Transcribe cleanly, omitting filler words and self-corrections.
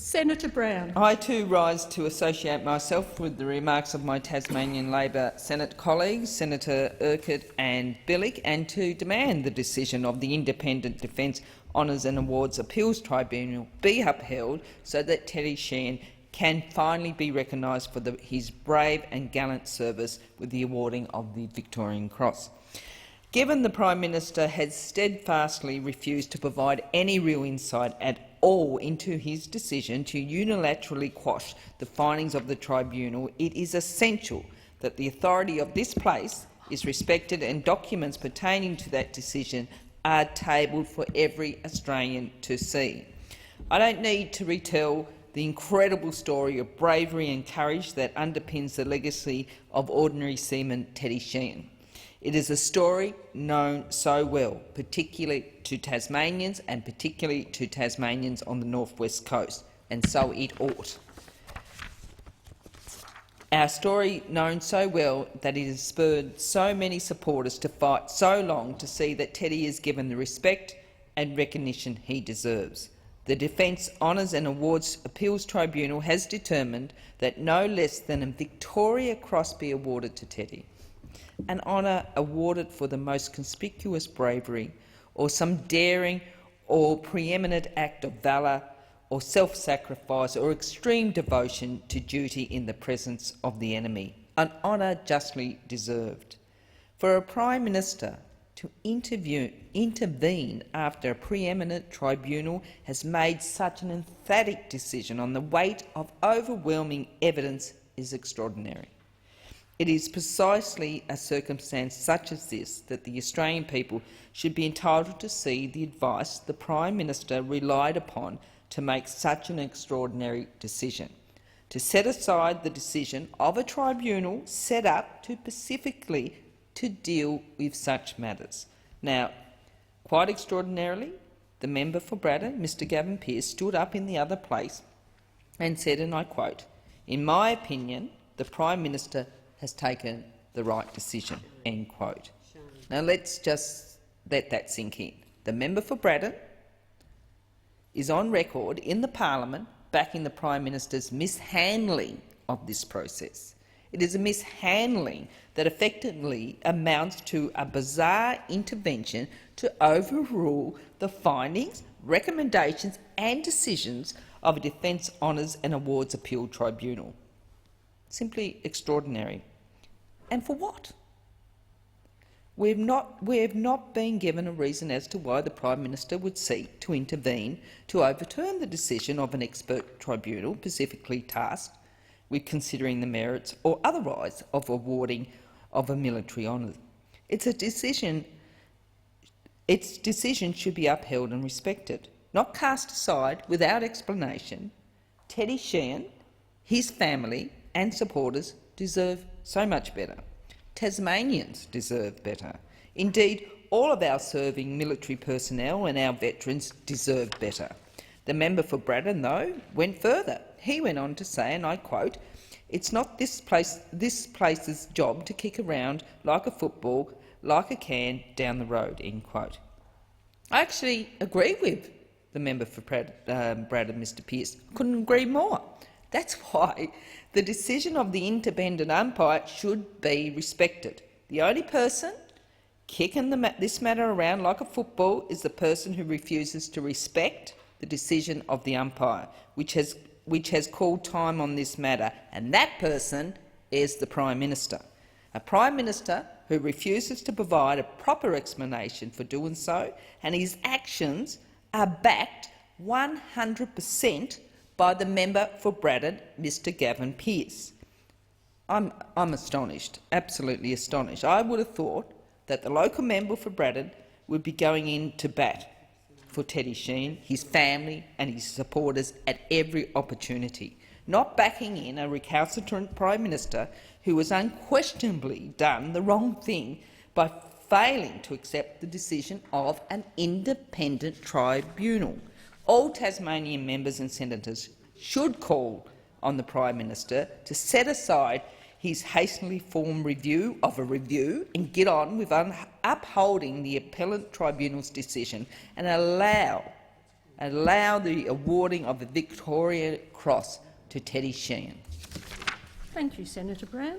Senator Brown. I too rise to associate myself with the remarks of my Tasmanian Labor Senate colleagues, Senator Urquhart and Billick, and to demand the decision of the Independent Defence Honours and Awards Appeals Tribunal be upheld so that Teddy Sheean can finally be recognised for his brave and gallant service with the awarding of the Victorian Cross. Given the Prime Minister has steadfastly refused to provide any real insight at all into his decision to unilaterally quash the findings of the tribunal, it is essential that the authority of this place is respected and documents pertaining to that decision are tabled for every Australian to see. I don't need to retell the incredible story of bravery and courage that underpins the legacy of ordinary seaman Teddy Sheean. It is a story known so well, particularly to Tasmanians and particularly to Tasmanians on the northwest coast, and so it ought. Our story known so well that it has spurred so many supporters to fight so long to see that Teddy is given the respect and recognition he deserves. The Defence Honours and Awards Appeals Tribunal has determined that no less than a Victoria Cross be awarded to Teddy, an honour awarded for the most conspicuous bravery or some daring or preeminent act of valour or self-sacrifice or extreme devotion to duty in the presence of the enemy, an honour justly deserved. For a Prime Minister to intervene after a preeminent tribunal has made such an emphatic decision on the weight of overwhelming evidence is extraordinary. It is precisely a circumstance such as this that the Australian people should be entitled to see the advice the Prime Minister relied upon to make such an extraordinary decision, to set aside the decision of a tribunal set up to specifically to deal with such matters. Now, quite extraordinarily, the member for Braddon, Mr Gavin Pearce, stood up in the other place and said, and I quote, "In my opinion, the Prime Minister has taken the right decision." End quote. Now let's just let that sink in. The member for Braddon is on record in the Parliament backing the Prime Minister's mishandling of this process. It is a mishandling that effectively amounts to a bizarre intervention to overrule the findings, recommendations and decisions of a Defence Honours and Awards Appeal Tribunal. Simply extraordinary. And for what? We have not been given a reason as to why the Prime Minister would seek to intervene to overturn the decision of an expert tribunal specifically tasked with considering the merits or otherwise of awarding of a military honour. Its decision should be upheld and respected, not cast aside without explanation. Teddy Sheean, his family and supporters deserve so much better. Tasmanians deserve better. Indeed, all of our serving military personnel and our veterans deserve better. The member for Braddon, though, went further. He went on to say, and I quote, "It's not this place's job to kick around like a football, like a can down the road." End quote. I actually agree with the member for Braddon, Mr Pearce. Couldn't agree more. That's why the decision of the independent umpire should be respected. The only person kicking this matter around like a football is the person who refuses to respect the decision of the umpire, which has called time on this matter, and that person is the Prime Minister. A Prime Minister who refuses to provide a proper explanation for doing so, and his actions are backed 100% by the member for Braddon, Mr Gavin Pearce. I'm astonished, absolutely astonished. I would have thought that the local member for Braddon would be going into bat for Teddy Sheean, his family and his supporters at every opportunity, not backing in a recalcitrant Prime Minister who has unquestionably done the wrong thing by failing to accept the decision of an independent tribunal. All Tasmanian members and senators should call on the Prime Minister to set aside his hastily formed review of a review and get on with upholding the appellate tribunal's decision and allow and allow the awarding of the Victoria Cross to Teddy Sheean. Thank you, Senator Brown.